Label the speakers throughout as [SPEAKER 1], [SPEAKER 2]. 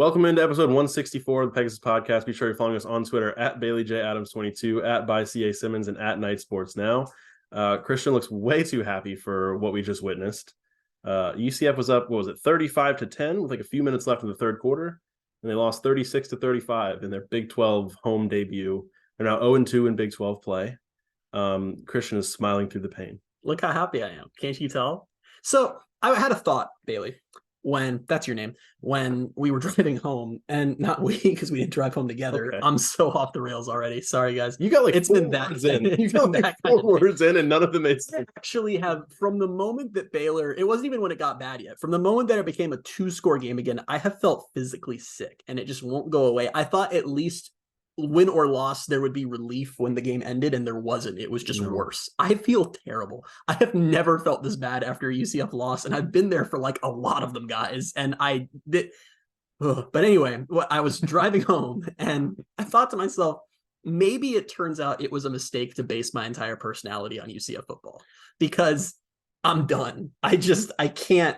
[SPEAKER 1] Welcome into episode 164 of the Pegasus Podcast. Be sure you're following us on Twitter at BaileyJAdams22, at ByCA Simmons, and at Night Sports Now. Christian looks way too happy for what we just witnessed. UCF was up, 35-10 with like a few minutes left in the third quarter, and they lost 36-35 in their Big 12 home debut. They're now 0-2 in Big 12 play. Christian is smiling through the pain.
[SPEAKER 2] Look how happy I am. Can't you tell? So I had a thought, Bailey, when that's your name, when we were driving home, and not we, because we didn't drive home together. Okay. I'm so off the rails already. Sorry, guys.
[SPEAKER 1] You got like it's been that in. You got like 4 words in, and none of them made sense.
[SPEAKER 2] I actually have, from the moment that Baylor, it wasn't even when it got bad yet. From the moment that it became a 2-score game again, I have felt physically sick, and it just won't go away. I thought at least win or loss, there would be relief when the game ended, and there wasn't. It was just worse. I feel terrible. I have never felt this bad after a UCF loss, and I've been there for like a lot of them, guys. And but anyway, I was driving home, and I thought to myself, maybe it turns out it was a mistake to base my entire personality on UCF football, because I'm done. I can't.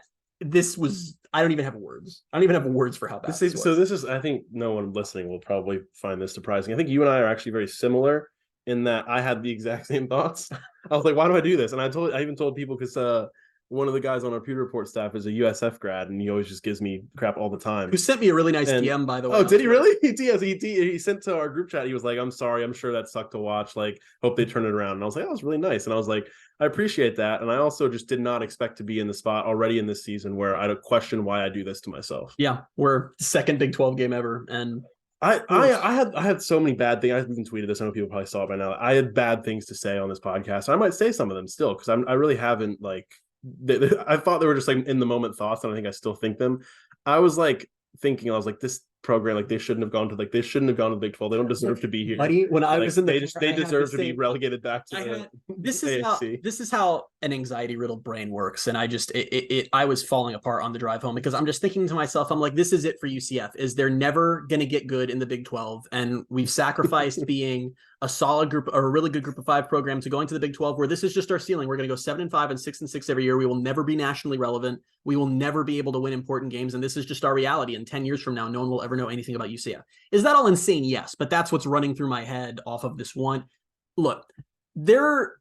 [SPEAKER 2] I don't even have words. I don't even have words for how bad this was.
[SPEAKER 1] So this is, I think no one listening will probably find this surprising. I think you and I are actually very similar in that I had the exact same thoughts. I was like, why do I do this? And I even told people, because one of the guys on our Pewter Report staff is a USF grad, and he always just gives me crap all the time.
[SPEAKER 2] Who sent me a really nice DM, by the way.
[SPEAKER 1] Oh, did he really? He sent to our group chat. He was like, I'm sorry. I'm sure that sucked to watch. Like, hope they turn it around. And I was like, oh, it's really nice. And I was like, I appreciate that. And I also just did not expect to be in the spot already in this season where I'd question why I do this to myself.
[SPEAKER 2] Yeah, we're second Big 12 game ever. And
[SPEAKER 1] I had so many bad things. I even tweeted this. I know people probably saw it by now. I had bad things to say on this podcast. I might say some of them still, because I really haven't, like, I thought they were just like in the moment thoughts, and I think I still think them. I was like this program, like they shouldn't have gone to the Big 12. They don't deserve to be here.
[SPEAKER 2] Buddy, when I was in
[SPEAKER 1] they deserve to be relegated back to
[SPEAKER 2] this is how an anxiety riddled brain works. And I was falling apart on the drive home, because I'm just thinking to myself, I'm like, this is it for UCF. Is they're never going to get good in the Big 12, and we've sacrificed being a solid group or a really good group of 5 program to going to the Big 12, where this is just our ceiling. We're going to go 7-5 and 6-6 every year. We will never be nationally relevant. We will never be able to win important games. And this is just our reality. And 10 years from now, no one will ever know anything about UCF. Is that all insane? Yes. But that's what's running through my head off of this one. Look, I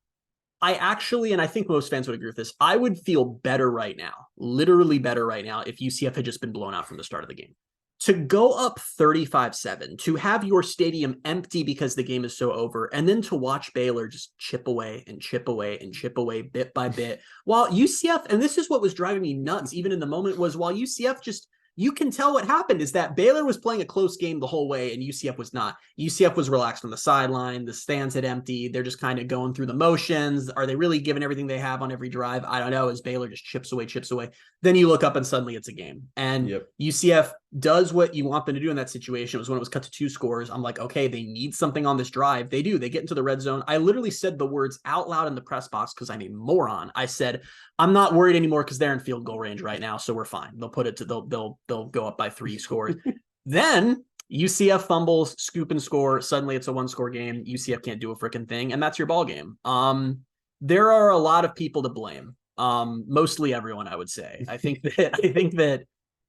[SPEAKER 2] actually, and I think most fans would agree with this, I would feel better right now, literally better right now, if UCF had just been blown out from the start of the game. To go up 35-7, to have your stadium empty because the game is so over, and then to watch Baylor just chip away and chip away and chip away bit by bit, while UCF, and this is what was driving me nuts even in the moment, was while UCF just, you can tell what happened is that Baylor was playing a close game the whole way, and UCF was not. UCF was relaxed on the sideline. The stands had emptied. They're just kind of going through the motions. Are they really giving everything they have on every drive? I don't know. As Baylor just chips away. Then you look up and suddenly it's a game. And UCF does what you want them to do in that situation. It was when it was cut to 2 scores. I'm like, okay, they need something on this drive. They do. They get into the red zone. I literally said the words out loud in the press box because I'm a moron. I said, I'm not worried anymore because they're in field goal range right now, so we're fine. They'll put it to they'll go up by 3 scores. Then UCF fumbles, scoop and score. Suddenly it's a 1-score game. UCF can't do a freaking thing, and that's your ball game. There are a lot of people to blame. Mostly everyone, I would say. I think that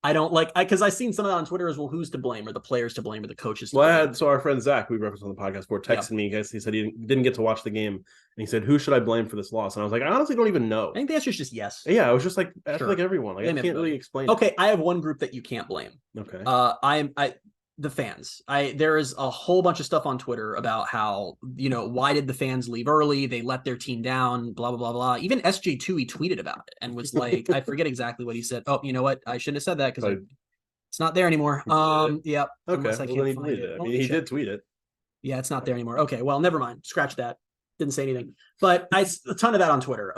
[SPEAKER 2] I don't like, because I've seen some of that on Twitter as well. Who's to blame? Or the players to blame, or the coaches to blame?
[SPEAKER 1] So our friend Zach, we referenced on the podcast before, texted me. He said he didn't get to watch the game, and he said, "Who should I blame for this loss?" And I was like, I honestly don't even know.
[SPEAKER 2] I think the answer is just yes.
[SPEAKER 1] Yeah, I was just like, I feel like everyone. Like, I can't really explain.
[SPEAKER 2] Okay, I have one group that you can't blame.
[SPEAKER 1] Okay.
[SPEAKER 2] The fans. There is a whole bunch of stuff on Twitter about how, why did the fans leave early? They let their team down, blah, blah, blah, blah. Even SJ2, he tweeted about it and was like, I forget exactly what he said. Oh, you know what? I shouldn't have said that because it's not there anymore. Yep.
[SPEAKER 1] Okay. Well, then he deleted it. I mean, he did tweet it.
[SPEAKER 2] Yeah, it's not there anymore. Okay. Well, never mind. Scratch that. Didn't say anything. But a ton of that on Twitter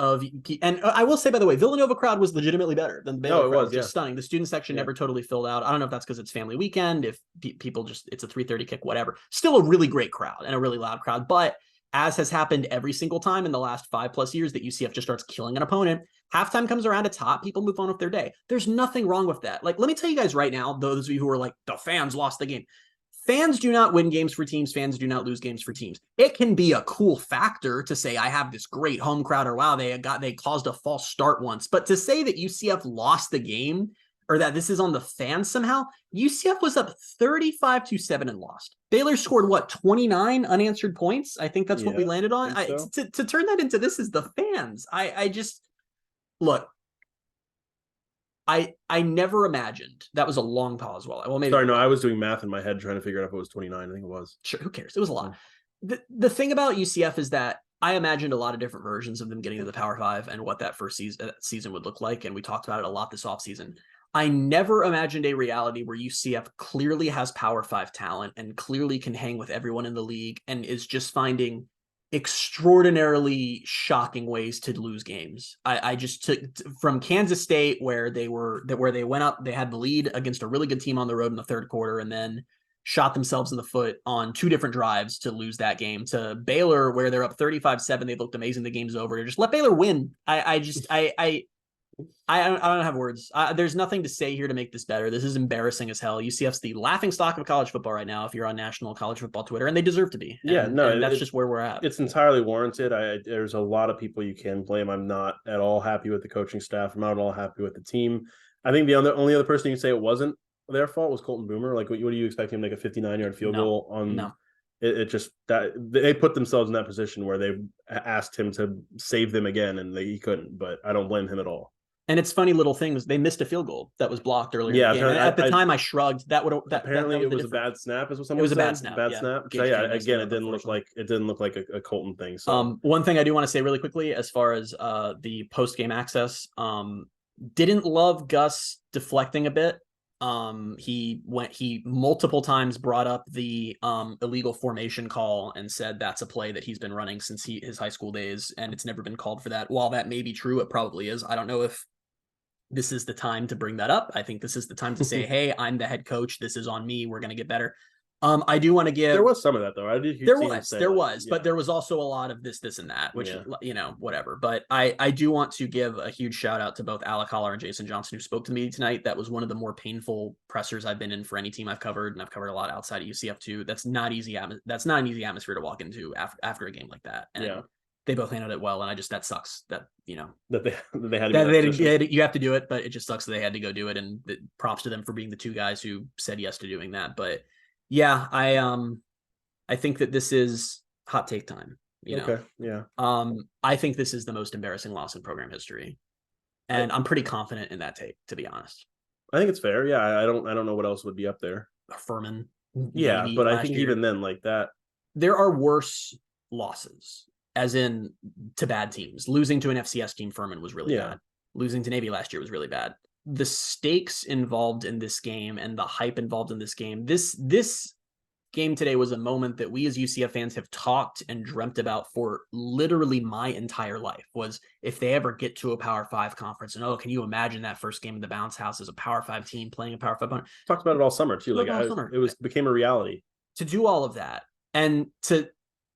[SPEAKER 2] and I will say, by the way, Villanova crowd was legitimately better than the Baylor crowd. Just stunning. The student section never totally filled out. I don't know if that's because it's family weekend, if people just, it's a 3:30 kick, whatever. Still a really great crowd and a really loud crowd. But as has happened every single time in the last 5+ years that UCF just starts killing an opponent, halftime comes around, it's hot, people move on with their day. There's nothing wrong with that. Like, let me tell you guys right now, those of you who are like, the fans lost the game. Fans do not win games for teams. Fans do not lose games for teams. It can be a cool factor to say, I have this great home crowd, or wow, they caused a false start once. But to say that UCF lost the game, or that this is on the fans somehow. UCF was up 35-7 and lost. Baylor scored what, 29 unanswered points? I think that's what we landed on.
[SPEAKER 1] So.
[SPEAKER 2] To turn that into this is the fans. I just look. I never imagined. That was a long pause. Well, maybe.
[SPEAKER 1] Sorry, no, I was doing math in my head trying to figure out if it was 29. I think it was.
[SPEAKER 2] Sure, who cares? It was a lot. The thing about UCF is that I imagined a lot of different versions of them getting to the Power Five and what that first season would look like, and we talked about it a lot this offseason. I never imagined a reality where UCF clearly has Power Five talent and clearly can hang with everyone in the league and is just finding extraordinarily shocking ways to lose games. I just took from Kansas State where they went up, they had the lead against a really good team on the road in the third quarter and then shot themselves in the foot on two different drives to lose that game, to Baylor where they're up 35-7. They looked amazing. The game's over. Just let Baylor win. I don't have words. There's nothing to say here to make this better. This is embarrassing as hell. UCF's the laughing stock of college football right now if you're on national college football Twitter, and they deserve to be. And that's just where we're at.
[SPEAKER 1] It's entirely warranted. There's a lot of people you can blame. I'm not at all happy with the coaching staff. I'm not at all happy with the team. I think the only other person you can say it wasn't their fault was Colton Boomer. Like, what do you expect him to make a 59-yard field goal on? No. It just that they put themselves in that position where they asked him to save them again, and he couldn't. But I don't blame him at all.
[SPEAKER 2] And it's funny little things. They missed a field goal that was blocked earlier. Yeah, in the game. At the time I shrugged.
[SPEAKER 1] Apparently it was a bad snap. Is what someone said?
[SPEAKER 2] It was a bad snap.
[SPEAKER 1] So yeah, again, it didn't look like a Colton thing. So
[SPEAKER 2] one thing I do want to say really quickly, as far as the post game access, didn't love Gus deflecting a bit. He multiple times brought up the illegal formation call and said that's a play that he's been running since his high school days, and it's never been called for that. While that may be true, it probably is. I don't know if this is the time to bring that up. I think this is the time to say, hey, I'm the head coach. This is on me. We're going to get better. I do want to give.
[SPEAKER 1] There was some of that though. There was,
[SPEAKER 2] but there was also a lot of this and that, which whatever. But I do want to give a huge shout out to both Alec Holler and Jason Johnson who spoke to me tonight. That was one of the more painful pressers I've been in for any team I've covered, and I've covered a lot outside of UCF too. That's not easy. That's not an easy atmosphere to walk into after a game like that. And they both handled it well, and that sucks. That they had to you have to do it, but it just sucks that they had to go do it. And props to them for being the two guys who said yes to doing that. But yeah, I think that this is hot take time.
[SPEAKER 1] Okay. Yeah.
[SPEAKER 2] I think this is the most embarrassing loss in program history, and I'm pretty confident in that take, to be honest.
[SPEAKER 1] I think it's fair. Yeah, I don't know what else would be up there.
[SPEAKER 2] Furman.
[SPEAKER 1] Yeah, but I think even then, like that,
[SPEAKER 2] there are worse losses, as in to bad teams. Losing to an FCS team, Furman, was really bad. Losing to Navy last year was really bad. The stakes involved in this game and the hype involved in this game, this game today was a moment that we as UCF fans have talked and dreamt about for literally my entire life, was if they ever get to a Power 5 conference. And can you imagine that first game in the bounce house as a Power 5 team playing a Power 5 opponent?
[SPEAKER 1] Talked about it all summer too. Became a reality.
[SPEAKER 2] To do all of that and to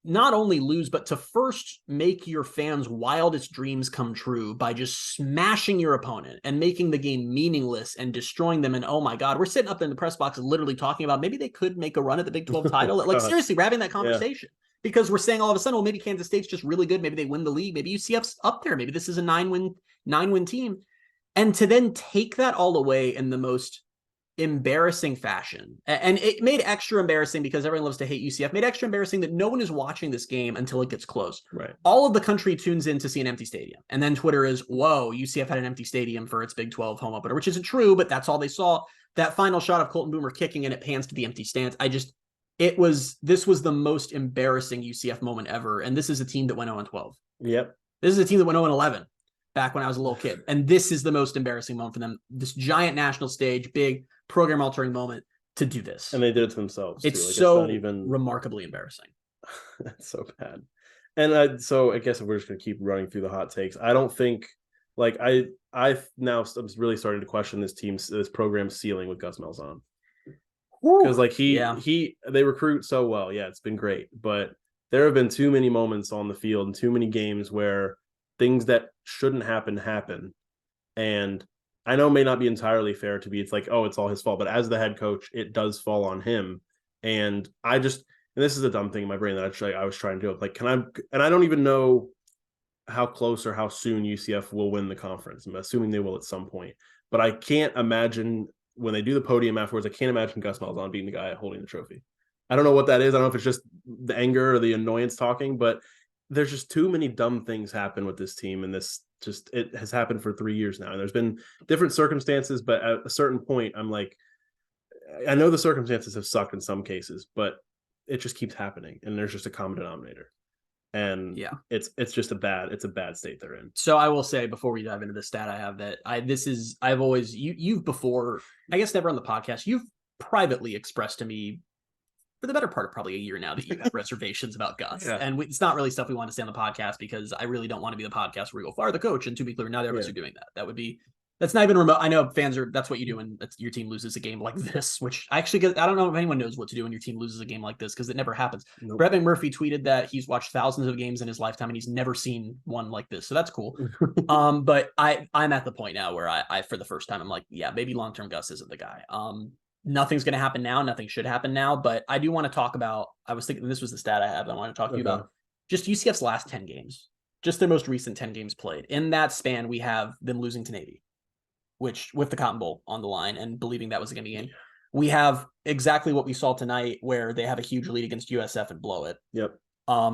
[SPEAKER 2] not only lose, but to first make your fans' wildest dreams come true by just smashing your opponent and making the game meaningless and destroying them. And oh my God, we're sitting up in the press box and literally talking about maybe they could make a run at the Big 12 title. Seriously, we're having that conversation because we're saying all of a sudden, well, maybe Kansas State's just really good. Maybe they win the league. Maybe UCF's up there. Maybe this is a nine win team. And to then take that all away in the most embarrassing fashion, and it made extra embarrassing because everyone loves to hate UCF, made extra embarrassing that no one is watching this game until it gets close.
[SPEAKER 1] Right.
[SPEAKER 2] All of the country tunes in to see an empty stadium, and then Twitter is, whoa, UCF had an empty stadium for its Big 12 home opener, which isn't true, but that's all they saw. That final shot of Colton Boomer kicking and it pans to the empty stands. This was the most embarrassing UCF moment ever, and this is a team that went 0-12.
[SPEAKER 1] Yep.
[SPEAKER 2] This is a team that went 0-11 back when I was a little kid, and this is the most embarrassing moment for them. This giant national stage, big program altering moment to do this.
[SPEAKER 1] And they did it to themselves.
[SPEAKER 2] It's so not even remarkably embarrassing.
[SPEAKER 1] That's so bad. And so I guess if we're just going to keep running through the hot takes, I don't think I'm really starting to question this program's ceiling with Gus Malzahn. Because they recruit so well. Yeah, it's been great. But there have been too many moments on the field and too many games where things that shouldn't happen. And I know it may not be entirely fair to be, it's all his fault, but as the head coach, it does fall on him. And this is a dumb thing in my brain that I was trying to do. And I don't even know how close or how soon UCF will win the conference. I'm assuming they will at some point, But I can't imagine when they do the podium afterwards, I can't imagine Gus Malzahn being the guy holding the trophy. I don't know what that is. I don't know if it's just the anger or the annoyance talking, but there's just too many dumb things happen with this team. And it has happened for 3 years now. And there's been different circumstances, but at a certain point, I'm like, I know the circumstances have sucked in some cases, but it just keeps happening. And there's just a common denominator. And
[SPEAKER 2] yeah,
[SPEAKER 1] it's just a bad state they're in.
[SPEAKER 2] So I will say before we dive into the stat I have that I've always, you've before, I guess never on the podcast, you've privately expressed to me for the better part of probably a year now that you have reservations about Gus. Yeah. And it's not really stuff we want to say on the podcast because I really don't want to be the podcast where we go fire the coach. And to be clear, neither of us are doing that. That's not even remote. I know that's what you do when your team loses a game like this, which I don't know if anyone knows what to do when your team loses a game like this because it never happens. Nope. Brett McMurphy tweeted that he's watched thousands of games in his lifetime and he's never seen one like this. So that's cool. But I'm at the point now where I for the first time, I'm like, yeah, maybe long-term Gus isn't the guy. Nothing's going to happen now. Nothing should happen now. But I do want to talk about, I was thinking this was the stat I have. I want to talk to you about just UCF's last 10 games, just their most recent 10 games played. In that span, we have them losing to Navy, which with the Cotton Bowl on the line and believing that was going to be game. We have exactly what we saw tonight where they have a huge lead against USF and blow it.
[SPEAKER 1] Yep.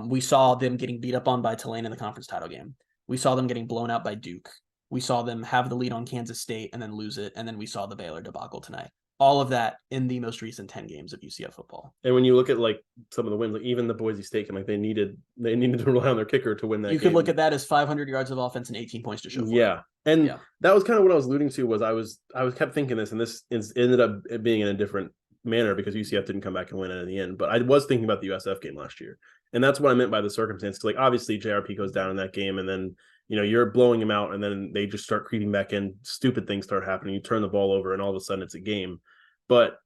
[SPEAKER 2] We saw them getting beat up on by Tulane in the conference title game. We saw them getting blown out by Duke. We saw them have the lead on Kansas State and then lose it. And then we saw the Baylor debacle tonight. All of that in the most recent 10 games of UCF football.
[SPEAKER 1] And when you look at like some of the wins, like even the Boise State game, like they needed to rely on their kicker to win that game.
[SPEAKER 2] You could look at that as 500 yards of offense and 18 points to show for
[SPEAKER 1] it. And that was kind of what I was alluding to was I was kept thinking this, and this ended up being in a different manner because UCF didn't come back and win it in the end. But I was thinking about the USF game last year. And that's what I meant by the circumstance. Like obviously JRP goes down in that game and then you're blowing him out and then they just start creeping back in. Stupid things start happening. You turn the ball over and all of a sudden it's a game. But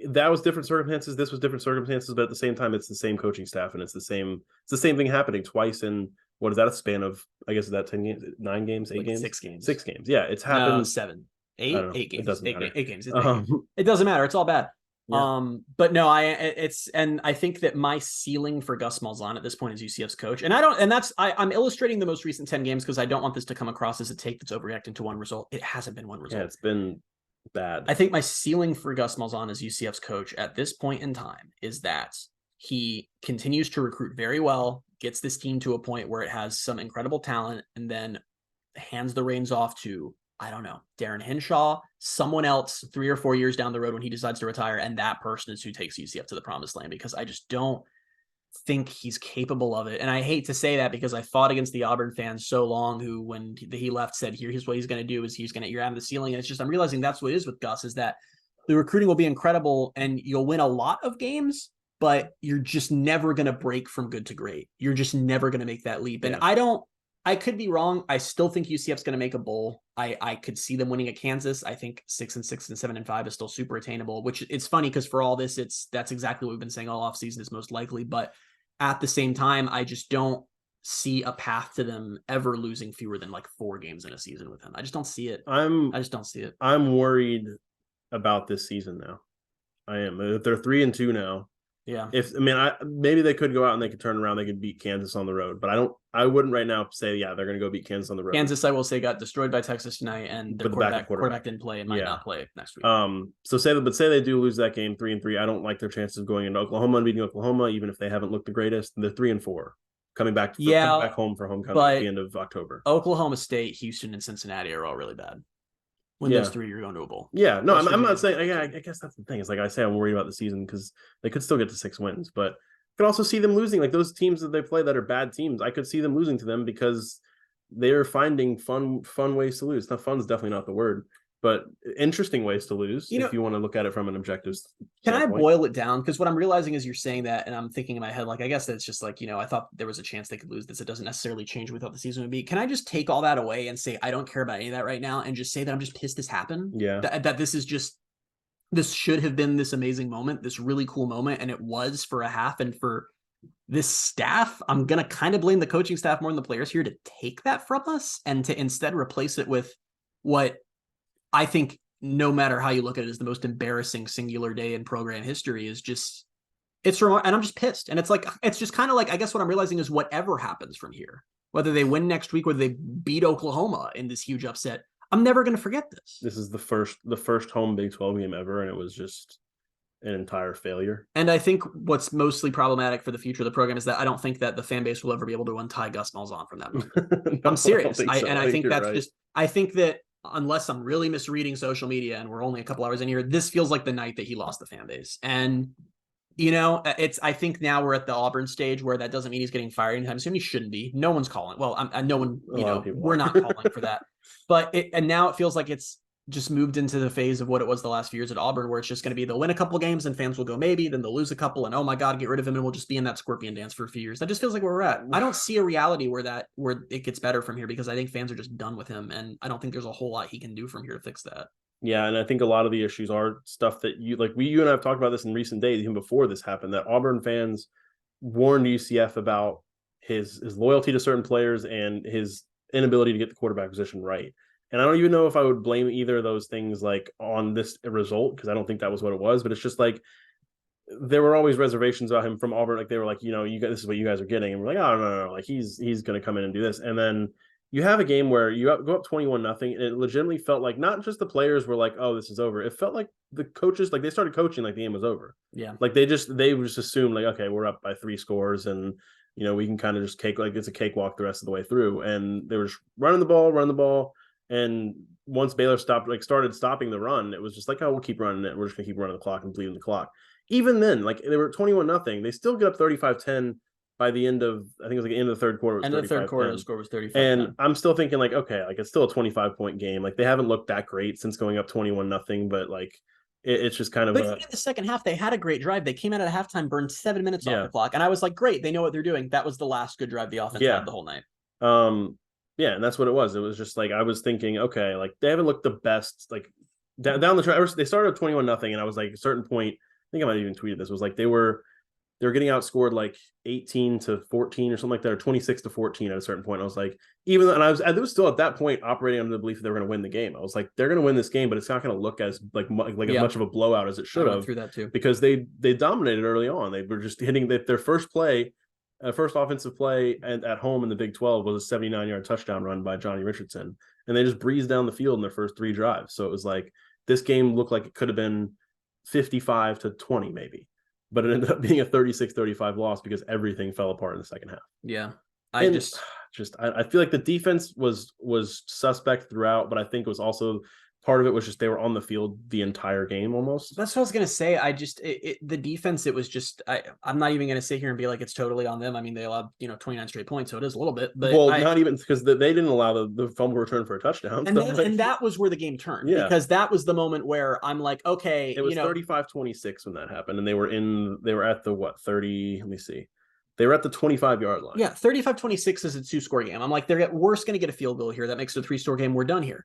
[SPEAKER 1] that was different circumstances. This was different circumstances, but at the same time, it's the same coaching staff, and it's the same thing happening twice in what is that a span of? I guess is that 10 games, 9 games, 8 games,
[SPEAKER 2] 6 games,
[SPEAKER 1] 6 games. Yeah, it's happened.
[SPEAKER 2] No, 7, 8 games. It doesn't matter. 8 games. It doesn't matter. It's all bad. Yeah. But no, I think that my ceiling for Gus Malzahn at this point is UCF's coach, and I'm illustrating the most recent 10 games because I don't want this to come across as a take that's overreacting to one result. It hasn't been one result.
[SPEAKER 1] Yeah, it's been bad.
[SPEAKER 2] I think my ceiling for Gus Malzahn as UCF's coach at this point in time is that he continues to recruit very well, gets this team to a point where it has some incredible talent, and then hands the reins off to, I don't know, Darren Hinshaw, someone else 3 or 4 years down the road when he decides to retire, and that person is who takes UCF to the promised land because I just don't think he's capable of it. And I hate to say that because I fought against the Auburn fans so long who, when he left, said, here's what he's going to do is you're out of the ceiling. And it's just, I'm realizing that's what it is with Gus is that the recruiting will be incredible and you'll win a lot of games, but you're just never going to break from good to great. You're just never going to make that leap. And I could be wrong. I still think UCF's going to make a bowl. I could see them winning at Kansas. I think 6-6 and 7-5 is still super attainable, which it's funny because for all this, that's exactly what we've been saying all offseason is most likely. But at the same time, I just don't see a path to them ever losing fewer than like 4 games in a season with him. I just don't see it. I just don't see it.
[SPEAKER 1] I'm worried about this season now. I am. If they're 3-2 now,
[SPEAKER 2] yeah.
[SPEAKER 1] Maybe they could go out and they could turn around. They could beat Kansas on the road, but I wouldn't right now say, yeah, they're going to go beat Kansas on the road.
[SPEAKER 2] Kansas, I will say, got destroyed by Texas tonight, and their quarterback didn't play and might not play next week.
[SPEAKER 1] So say they do lose that game 3-3. I don't like their chances of going into Oklahoma and beating Oklahoma, even if they haven't looked the greatest. They're 3-4, coming back home for homecoming at the end of October.
[SPEAKER 2] Oklahoma State, Houston, and Cincinnati are all really bad. When those 3 are going to a bowl.
[SPEAKER 1] Yeah, no, I'm not saying. Yeah, I guess that's the thing. It's like I say, I'm worried about the season because they could still get to 6 wins, but I could also see them losing. Like those teams that they play that are bad teams, I could see them losing to them because they're finding fun ways to lose. Now, fun's definitely not the word, but interesting ways to lose if you want to look at it from an objective standpoint.
[SPEAKER 2] Can I boil it down? Because what I'm realizing is you're saying that, and I'm thinking in my head, like, I guess that's just like, I thought there was a chance they could lose this. It doesn't necessarily change what we thought the season would be. Can I just take all that away and say, I don't care about any of that right now and just say that I'm just pissed this happened?
[SPEAKER 1] Yeah.
[SPEAKER 2] That this should have been this amazing moment, this really cool moment. And it was for a half. And for this staff, I'm going to kind of blame the coaching staff more than the players here to take that from us and to instead replace it with what I think, no matter how you look at it, is the most embarrassing singular day in program history. Is just, and I'm just pissed. And it's just kind of like, I guess what I'm realizing is whatever happens from here, whether they win next week, whether they beat Oklahoma in this huge upset, I'm never going to forget this.
[SPEAKER 1] This is the first home Big 12 game ever, and it was just an entire failure.
[SPEAKER 2] And I think what's mostly problematic for the future of the program is that I don't think that the fan base will ever be able to untie Gus Malzahn from that moment. I'm serious. I think that's right. I think that unless I'm really misreading social media and we're only a couple hours in here, this feels like the night that he lost the fan base. And, I think now we're at the Auburn stage where that doesn't mean he's getting fired anytime soon. He shouldn't be. No one's calling. Well, no one, we're not calling for that. But now it feels like it's just moved into the phase of what it was the last few years at Auburn, where it's just going to be they'll win a couple of games and fans will go maybe, then they'll lose a couple and oh my God, get rid of him and we'll just be in that scorpion dance for a few years. That just feels like where we're at. I don't see a reality where it gets better from here because I think fans are just done with him and I don't think there's a whole lot he can do from here to fix that.
[SPEAKER 1] Yeah, and I think a lot of the issues are stuff that you and I have talked about this in recent days, even before this happened, that Auburn fans warned UCF about his loyalty to certain players and his inability to get the quarterback position right. And I don't even know if I would blame either of those things on this result, because I don't think that was what it was. But it's just there were always reservations about him from Auburn. They were like, this is what you guys are getting. And we're like, oh, no. He's going to come in and do this. And then you have a game where you go up 21-0. And it legitimately felt like not just the players were like, oh, this is over. It felt like the coaches, they started coaching like the game was over.
[SPEAKER 2] Yeah.
[SPEAKER 1] They just assumed okay, we're up by 3 scores and, we can kind of just it's a cakewalk the rest of the way through. And they were just running the ball. And once Baylor started stopping the run, it was just oh, we'll keep running it. We're just going to keep running the clock and bleeding the clock. Even then, they were 21-0. They still get up 35-10 by the end of, I think it was the end of the third quarter.
[SPEAKER 2] End of the third quarter, the score was 35-10.
[SPEAKER 1] And I'm still thinking okay, it's still a 25-point game. They haven't looked that great since going up 21-0, but it's just kind of.
[SPEAKER 2] But in the second half, they had a great drive. They came out at halftime, burned 7 minutes off the clock, and I was like, great, they know what they're doing. That was the last good drive the offense had the whole night.
[SPEAKER 1] Yeah, and that's what it was. It was just I was thinking, okay, they haven't looked the best, down the track. They started at 21-0, and I was at a certain point, I think I might have even tweeted this, was they were getting outscored 18-14 or something like that, or 26-14 at a certain point. I was I was still at that point operating under the belief that they were going to win the game. I was they're going to win this game, but it's not going to look as as much of a blowout as it should have.
[SPEAKER 2] Through that too,
[SPEAKER 1] because they dominated early on. They were just hitting their first play. First offensive play at home in the Big 12 was a 79-yard touchdown run by Johnny Richardson. And they just breezed down the field in their first 3 drives. So it was this game looked like it could have been 55-20 maybe. But it ended up being a 36-35 loss because everything fell apart in the second half.
[SPEAKER 2] Yeah.
[SPEAKER 1] I feel like the defense was suspect throughout, but I think it was also part of it was just they were on the field the entire game almost.
[SPEAKER 2] That's what I was going to say. The defense, it was just, I'm not even going to sit here and be like it's totally on them. I mean, they allowed, 29 straight points, so it is a little bit. But
[SPEAKER 1] not even because they didn't allow the fumble return for a touchdown.
[SPEAKER 2] And that was where the game turned. Yeah. Because that was the moment where I'm like, okay.
[SPEAKER 1] It was 35-26 when that happened. And they were at the 30, let me see. They were at the 25-yard line.
[SPEAKER 2] Yeah, 35-26 is a 2-score game. I'm like, they're at worst going to get a field goal here. That makes it a 3-score game. We're done here.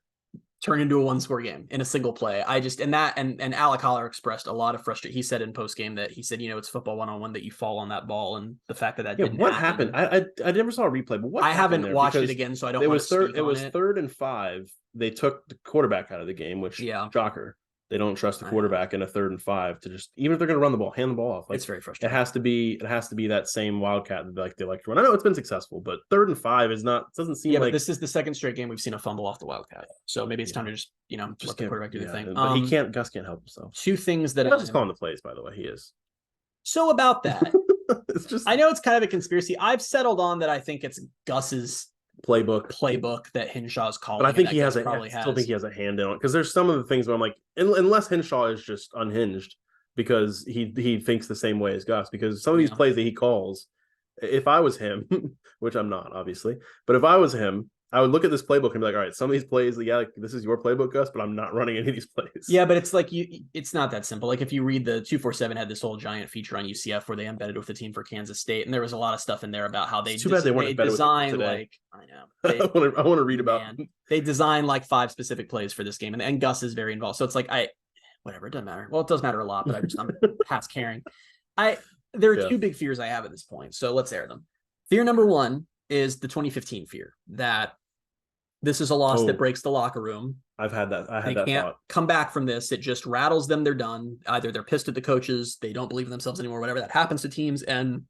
[SPEAKER 2] Turn into a 1-score game in a single play. And Alec Holler expressed a lot of frustration. He said in post game that it's football 1-on-1 that you fall on that ball, and the fact that didn't happen.
[SPEAKER 1] happened? I never saw a replay, but
[SPEAKER 2] I haven't watched it again, so I don't. It was
[SPEAKER 1] 3rd and 5. They took the quarterback out of the game, which shocker. They don't trust the quarterback in a 3rd and 5 to just, even if they're going to run the ball, hand the ball off.
[SPEAKER 2] It's very frustrating.
[SPEAKER 1] It has to be that same wildcat that they like to run. I know it's been successful, but 3rd and 5 is not. Doesn't seem like.
[SPEAKER 2] But this is the second straight game we've seen a fumble off the wildcat. So maybe it's time to just let the quarterback do the thing.
[SPEAKER 1] But Gus can't help himself.
[SPEAKER 2] 2 things that
[SPEAKER 1] Gus is calling the plays, by the way. He is.
[SPEAKER 2] So about that, it's just. I know it's kind of a conspiracy. I've settled on that. I think it's Gus's playbook that Hinshaw's calling.
[SPEAKER 1] But I think I still think he has a hand in it, because there's some of the things where I'm like, unless Hinshaw is just unhinged because he thinks the same way as Gus, because some of these plays that he calls, if I was him, which I'm not obviously, but if I was him, I would look at this playbook and be like, all right, some of these plays, this is your playbook, Gus, but I'm not running any of these plays.
[SPEAKER 2] Yeah, but it's it's not that simple. If you read the 247 had this whole giant feature on UCF where they embedded with the team for Kansas State, and there was a lot of stuff in there about how they designed I know. I want
[SPEAKER 1] to read about.
[SPEAKER 2] They designed 5 specific plays for this game, and Gus is very involved. So it's whatever, it doesn't matter. Well, it does matter a lot, but I'm past caring. There are 2 big fears I have at this point, so let's air them. Fear number 1 is the 2015 fear that this is a loss that breaks the locker room.
[SPEAKER 1] I've had that. They
[SPEAKER 2] can't
[SPEAKER 1] thought.
[SPEAKER 2] come back from this. It just rattles them. They're done. Either they're pissed at the coaches, they don't believe in themselves anymore, whatever that happens to teams. And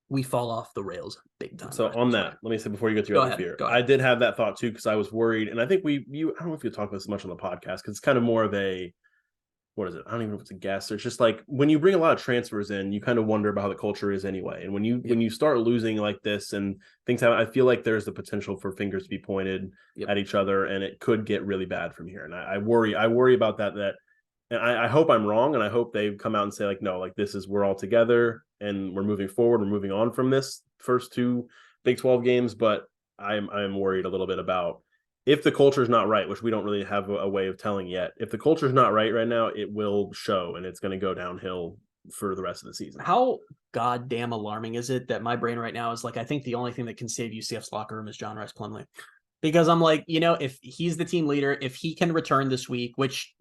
[SPEAKER 2] we fall off the rails big time.
[SPEAKER 1] So on that, let me say before you get to your other fear, I did have that thought too, because I was worried, and I think I don't know if you talk about this much on the podcast, because it's kind of more of a, what is it? I don't even know if it's a guess. It's just like when you bring a lot of transfers in, you kind of wonder about how the culture is anyway. And when you start losing like this and things happen, I feel like there's the potential for fingers to be pointed at each other, and it could get really bad from here. And I worry about that. And I hope I'm wrong, and I hope they come out and say like, no, like we're all together and we're moving forward. We're moving on from this first 2 Big 12 games. But I'm worried a little bit about, if the culture is not right, which we don't really have a way of telling yet. If the culture is not right now, it will show, and it's going to go downhill for the rest of the season.
[SPEAKER 2] How goddamn alarming is it that my brain right now is like, I think the only thing that can save UCF's locker room is John Rice Plumlee, because I'm like, if he's the team leader, if he can return this week, which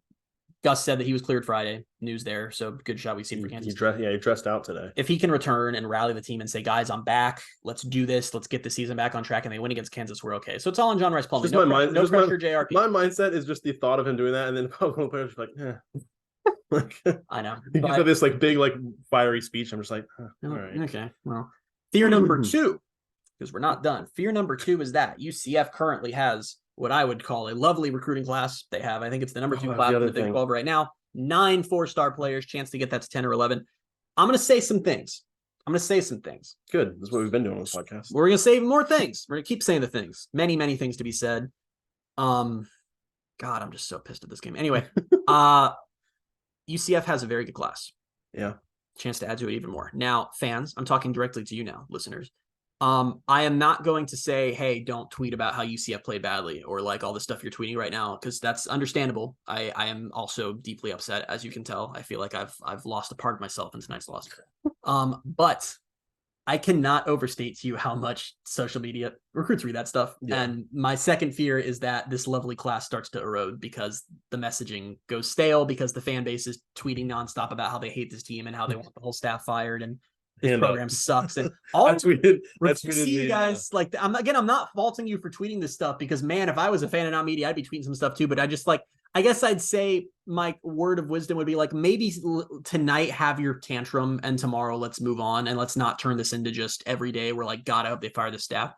[SPEAKER 2] Gus said that he was cleared Friday, news there. So good shot we've seen for Kansas.
[SPEAKER 1] He dressed out today.
[SPEAKER 2] If he can return and rally the team and say, guys, I'm back. Let's do this. Let's get the season back on track. And they win against Kansas, we're okay. So it's all on John Rice Plumlee. No pressure, JRP.
[SPEAKER 1] My mindset is just the thought of him doing that. And then the players are like,
[SPEAKER 2] I know.
[SPEAKER 1] He said this like big, like fiery speech. I'm just like, all right.
[SPEAKER 2] Okay. Well, fear number 2, because we're not done. Fear number 2 is that UCF currently has what I would call a lovely recruiting class. They have, I think it's the number 2 class in the Big 12 right now. 9 4-star players, chance to get that to 10 or 11. I'm going to say some things.
[SPEAKER 1] Good. That's what we've been doing on this podcast.
[SPEAKER 2] We're going to say more things. We're going to keep saying the things. Many, many things to be said. God, I'm just so pissed at this game. Anyway, UCF has a very good class.
[SPEAKER 1] Yeah.
[SPEAKER 2] Chance to add to it even more. Now, fans, I'm talking directly to you now, listeners. I am not going to say, hey, don't tweet about how UCF played badly, or like all the stuff you're tweeting right now, because that's understandable. I am also deeply upset, as you can tell. I feel like I've lost a part of myself in tonight's loss. But I cannot overstate to you how much social media recruits read that stuff. Yeah. And my second fear is that this lovely class starts to erode because the messaging goes stale, because the fan base is tweeting nonstop about how they hate this team and how they want the whole staff fired, and this program sucks. And all I tweeted you guys, like, I'm not faulting you for tweeting this stuff, because man, if I was a fan of Not Media, I'd be tweeting some stuff too. But I guess I'd say my word of wisdom would be like, maybe tonight have your tantrum, and tomorrow let's move on, and let's not turn this into just every day we're like, God, I hope they fire the staff.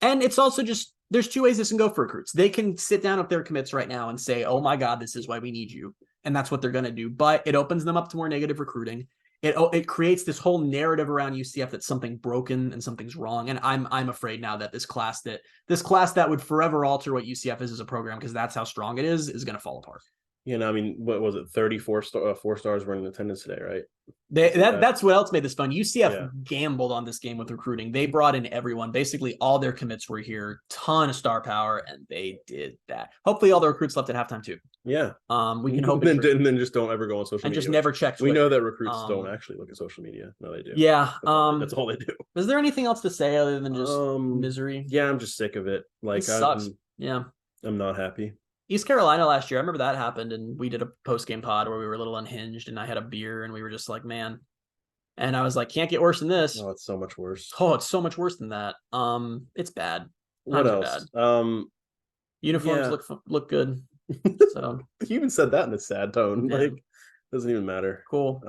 [SPEAKER 2] And it's also just, there's 2 ways this can go for recruits. They can sit down with their commits right now and say, oh my God, this is why we need you. And that's what they're going to do. But it opens them up to more negative recruiting. It creates this whole narrative around UCF that something broken and something's wrong. And I'm afraid now that this class that would forever alter what UCF is as a program, because that's how strong it is going to fall apart.
[SPEAKER 1] I mean, what was it? 34 4-stars were in attendance today, right?
[SPEAKER 2] That's what else made this fun. UCF gambled on this game with recruiting. They brought in everyone. Basically, all their commits were here. Ton of star power, and they did that. Hopefully, all the recruits left at halftime too.
[SPEAKER 1] Yeah.
[SPEAKER 2] We can hope.
[SPEAKER 1] And then just don't ever go on social media.
[SPEAKER 2] And just never check Twitter.
[SPEAKER 1] We know that recruits don't actually look at social media. No, they do.
[SPEAKER 2] Yeah.
[SPEAKER 1] That's all they do.
[SPEAKER 2] Is there anything else to say other than just misery?
[SPEAKER 1] Yeah, I'm just sick of it. Like,
[SPEAKER 2] it sucks.
[SPEAKER 1] I'm not happy.
[SPEAKER 2] East Carolina last year, I remember that happened, and we did a post-game pod where we were a little unhinged, and I had a beer, and we were just like, man. And I was like, can't get worse than this.
[SPEAKER 1] Oh, it's so much worse.
[SPEAKER 2] Oh, it's so much worse than that. It's bad.
[SPEAKER 1] What else?
[SPEAKER 2] Uniforms look good. So
[SPEAKER 1] you even said that in a sad tone. Yeah. Like, doesn't even matter.
[SPEAKER 2] Cool.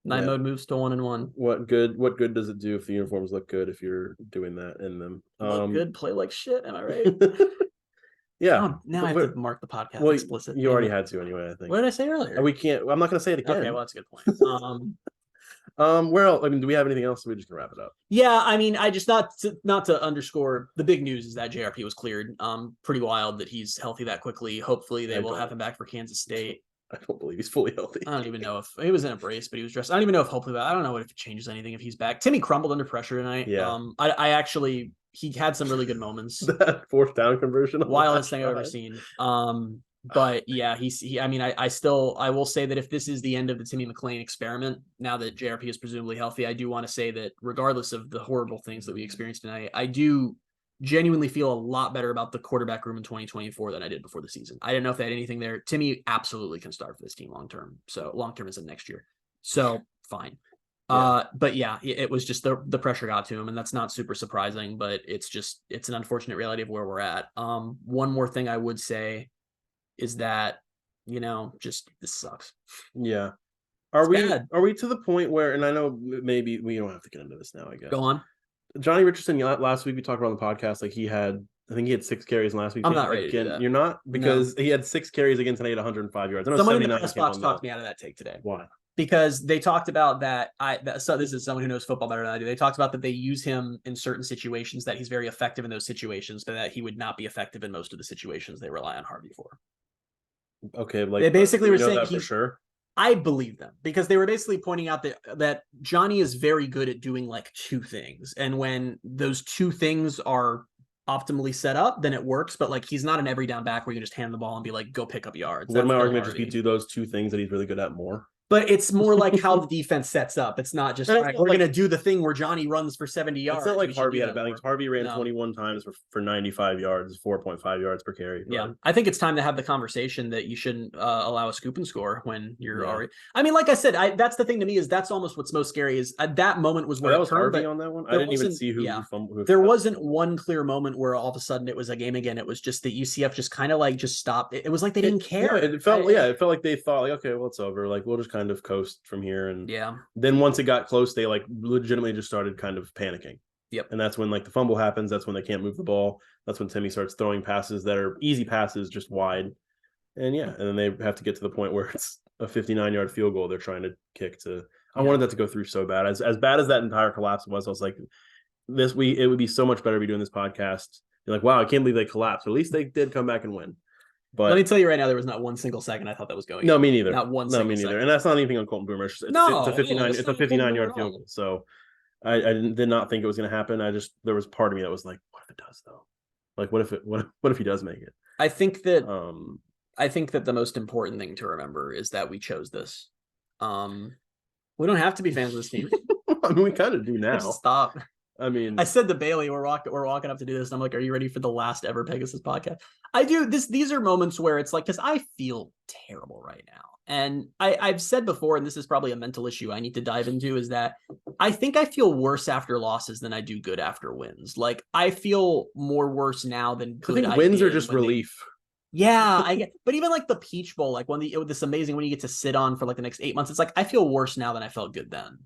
[SPEAKER 2] Night mode moves to 1-1.
[SPEAKER 1] What good does it do if the uniforms look good if you're doing that in them?
[SPEAKER 2] Look good, play like shit. Am I right?
[SPEAKER 1] Yeah.
[SPEAKER 2] Now I have to mark the podcast explicit.
[SPEAKER 1] You already had to anyway, I think.
[SPEAKER 2] What did I say earlier?
[SPEAKER 1] I'm not going to say it again.
[SPEAKER 2] Okay, well, that's a good point.
[SPEAKER 1] Where else? I mean, do we have anything else? We're just going to wrap it up.
[SPEAKER 2] Yeah, I mean, I just not to underscore the big news is that JRP was cleared. Pretty wild that he's healthy that quickly. Hopefully they will have him back for Kansas State.
[SPEAKER 1] I don't believe he's fully healthy.
[SPEAKER 2] I don't even know if he was in a brace, but he was dressed. I don't even know if hopefully I don't know if it changes anything if he's back. Timmy crumbled under pressure tonight. Yeah. I actually, he had some really good moments.
[SPEAKER 1] That 4th down conversion.
[SPEAKER 2] Wildest thing I've ever seen. But yeah, I will say that if this is the end of the Timmy McClain experiment, now that JRP is presumably healthy, I do want to say that regardless of the horrible things that we experienced tonight, I do genuinely feel a lot better about the quarterback room in 2024 than I did before the season. I didn't know if they had anything there. Timmy absolutely can start for this team long-term. So long-term is in next year. So fine. Yeah. But yeah, it was just the pressure got to him, and that's not super surprising, but it's an unfortunate reality of where we're at. One more thing I would say is that, just this sucks.
[SPEAKER 1] Yeah. Are we to the point where, and I know maybe we don't have to get into this now, I guess.
[SPEAKER 2] Go on.
[SPEAKER 1] Johnny Richardson, last week we talked about on the podcast, like I think he had 6 carries in last week's
[SPEAKER 2] I'm
[SPEAKER 1] game.
[SPEAKER 2] not ready to do that.
[SPEAKER 1] You're not? Because he had 6 carries against an 105 yards.
[SPEAKER 2] Someone in the press box talked me out of that take today.
[SPEAKER 1] Why?
[SPEAKER 2] Because they talked about that. So this is someone who knows football better than I do. They talked about that they use him in certain situations, that he's very effective in those situations, but that he would not be effective in most of the situations they rely on Harvey for.
[SPEAKER 1] Okay, like
[SPEAKER 2] they basically were saying
[SPEAKER 1] that for sure.
[SPEAKER 2] I believe them, because they were basically pointing out that Johnny is very good at doing like 2 things, and when those 2 things are optimally set up, then it works. But like, he's not an every down back where you can just hand the ball and be like, go pick up yards.
[SPEAKER 1] Would my argument just be do those 2 things that he's really good at more?
[SPEAKER 2] But it's more like how the defense sets up. It's not just, all right, we're going to do the thing where Johnny runs for 70 yards.
[SPEAKER 1] It's not like Harvey had a balance. Harvey ran 21 times for 95 yards, 4.5 yards per carry.
[SPEAKER 2] Yeah. I think it's time to have the conversation that you shouldn't allow a scoop and score when you're already. I mean, like I said, that's the thing to me, is that's almost what's most scary, is that moment was where
[SPEAKER 1] that was Harvey on that one. I didn't even see who.
[SPEAKER 2] There wasn't one clear moment where all of a sudden it was a game again. It was just that UCF just kind of like just stopped. It was like they didn't care.
[SPEAKER 1] Yeah, it felt like they thought like, okay, well, it's over. Like, we'll just kind of coast from here. And then once it got close, they like legitimately just started kind of panicking.
[SPEAKER 2] Yep.
[SPEAKER 1] And that's when like the fumble happens. That's when they can't move the ball. That's when Timmy starts throwing passes that are easy passes, just wide. And and then they have to get to the point where it's a 59-yard field goal they're trying to kick to. I wanted that to go through so bad. As bad as that entire collapse was, I was like, it would be so much better to be doing this podcast. You're like, wow, I can't believe they collapsed. At least they did come back and win. But
[SPEAKER 2] let me tell you right now, there was not one single second I thought that was going.
[SPEAKER 1] No, me neither.
[SPEAKER 2] Not one.
[SPEAKER 1] No, me neither. Second. And that's not anything on Colton Boomer. It's a 59. It's a 59-yard field goal. So I did not think it was going to happen. There was part of me that was like, what if it does though? Like, what if he does make it?
[SPEAKER 2] I think that the most important thing to remember is that we chose this. We don't have to be fans of this team.
[SPEAKER 1] I mean, we kind of do now.
[SPEAKER 2] Stop.
[SPEAKER 1] I mean,
[SPEAKER 2] I said to Bailey, we're walking up to do this, and I'm like, "Are you ready for the last ever Pegasus podcast?" I do. These are moments where it's like, because I feel terrible right now, and I've said before, and this is probably a mental issue I need to dive into, is that I think I feel worse after losses than I do good after wins. Like, I feel more worse now than good.
[SPEAKER 1] I think wins are just relief.
[SPEAKER 2] Yeah, I get, but even like the Peach Bowl, like this amazing when you get to sit on for like the next 8 months, it's like I feel worse now than I felt good then,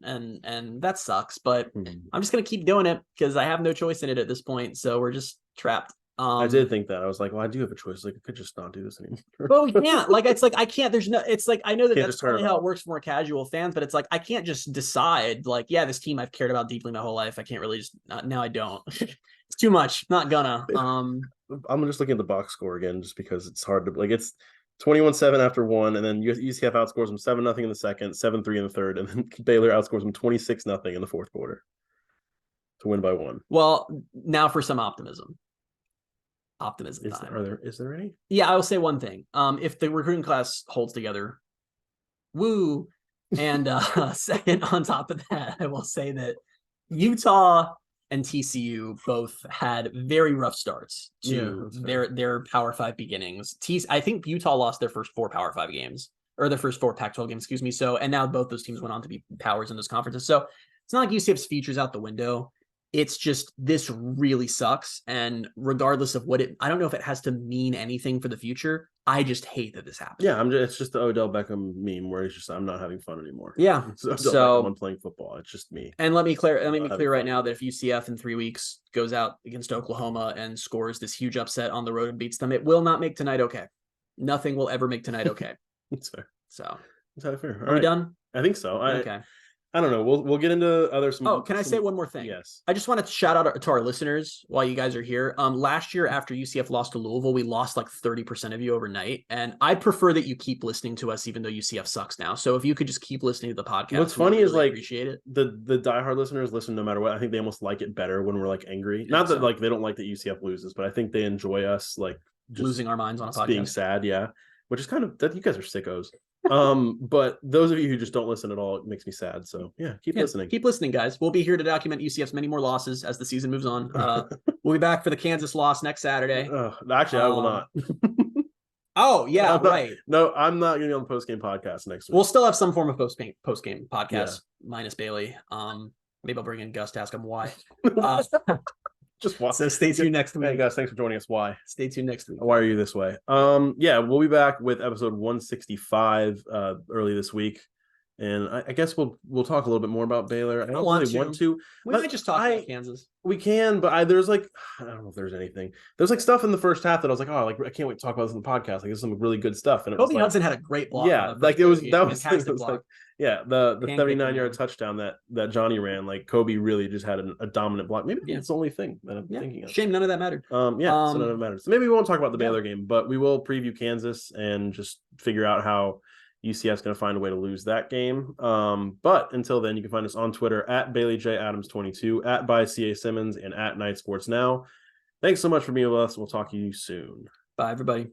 [SPEAKER 2] and that sucks. But I'm just gonna keep doing it because I have no choice in it at this point. So we're just trapped.
[SPEAKER 1] I did think that. I was like, well, I do have a choice. Like, I could just not do this anymore.
[SPEAKER 2] Well, we can't. Like, it's like I can't. There's no. It's like I know that's probably how it works for more casual fans, but it's like I can't just decide. Like, yeah, this team I've cared about deeply my whole life. I can't really just now. I don't. It's too much. Not gonna.
[SPEAKER 1] I'm just looking at the box score again, just because it's hard to like. It's 21-7 after one, and then UCF outscores them 7-0 in the second, 7-3 in the third, and then Baylor outscores them 26-0 in the fourth quarter to win by 1.
[SPEAKER 2] Well, now for some optimism.
[SPEAKER 1] Is there any?
[SPEAKER 2] Yeah, I will say one thing. If the recruiting class holds together, woo. And second, on top of that, I will say that Utah and TCU both had very rough starts to their Power 5 beginnings. I think Utah lost their first 4 Power 5 games, or their first 4 Pac-12 games, excuse me. So, and now both those teams went on to be powers in those conferences. So it's not like UCF's features out the window. It's just, this really sucks. And regardless of I don't know if it has to mean anything for the future. I just hate that this happened.
[SPEAKER 1] Yeah, it's just the Odell Beckham meme where he's just, I'm not having fun anymore.
[SPEAKER 2] Yeah.
[SPEAKER 1] So I'm playing football. It's just me.
[SPEAKER 2] And let me be clear right now that if UCF in 3 weeks goes out against Oklahoma and scores this huge upset on the road and beats them, it will not make tonight okay. Nothing will ever make tonight okay.
[SPEAKER 1] That's fair.
[SPEAKER 2] So
[SPEAKER 1] that's fair.
[SPEAKER 2] Are we done?
[SPEAKER 1] I think so.
[SPEAKER 2] Okay.
[SPEAKER 1] I don't know. We'll get into other.
[SPEAKER 2] Can I say one more thing?
[SPEAKER 1] Yes.
[SPEAKER 2] I just want to shout out to our listeners while you guys are here. Last year after UCF lost to Louisville, we lost like 30% of you overnight, and I prefer that you keep listening to us, even though UCF sucks now. So if you could just keep listening to the podcast.
[SPEAKER 1] What's funny is like
[SPEAKER 2] appreciate it.
[SPEAKER 1] The diehard listeners listen no matter what. I think they almost like it better when we're like angry. Not that like they don't like that UCF loses, but I think they enjoy us like just
[SPEAKER 2] losing our minds on a podcast,
[SPEAKER 1] being sad. Yeah, which is kind of that. You guys are sickos. But those of you who just don't listen at all, it makes me sad. So yeah, keep listening.
[SPEAKER 2] Keep listening, guys. We'll be here to document UCF's many more losses as the season moves on. We'll be back for the Kansas loss next Saturday.
[SPEAKER 1] Actually, I will not.
[SPEAKER 2] Oh yeah, right.
[SPEAKER 1] No, I'm not going to be on the post game podcast next week.
[SPEAKER 2] We'll still have some form of post game podcast minus Bailey. Maybe I'll bring in Gus to ask him why.
[SPEAKER 1] Just why.
[SPEAKER 2] So stay tuned next week.
[SPEAKER 1] Hey guys, thanks for joining us. Why?
[SPEAKER 2] Stay tuned next week.
[SPEAKER 1] Why are you this way? Yeah, we'll be back with episode 165 early this week. And I guess we'll talk a little bit more about Baylor. I don't really want to.
[SPEAKER 2] We might just talk about Kansas.
[SPEAKER 1] We can, but there's like, I don't know if there's anything. There's like stuff in the first half that I was like, oh, like I can't wait to talk about this in the podcast. Like this is some really good stuff. And
[SPEAKER 2] Kobe Hudson had a great block.
[SPEAKER 1] Yeah, like that was
[SPEAKER 2] fantastic block.
[SPEAKER 1] Like, yeah, the 79-yard touchdown that Johnny ran. Like Kobe really just had a dominant block. Maybe it's the only thing that I'm thinking of.
[SPEAKER 2] Shame none of that mattered.
[SPEAKER 1] So none of it matters. So maybe we won't talk about the Baylor game, but we will preview Kansas and just figure out how UCF's going to find a way to lose that game. But until then, you can find us on Twitter at BaileyJAdams22, at by CA Simmons, and at Night Sports Now. Thanks so much for being with us. We'll talk to you soon.
[SPEAKER 2] Bye, everybody.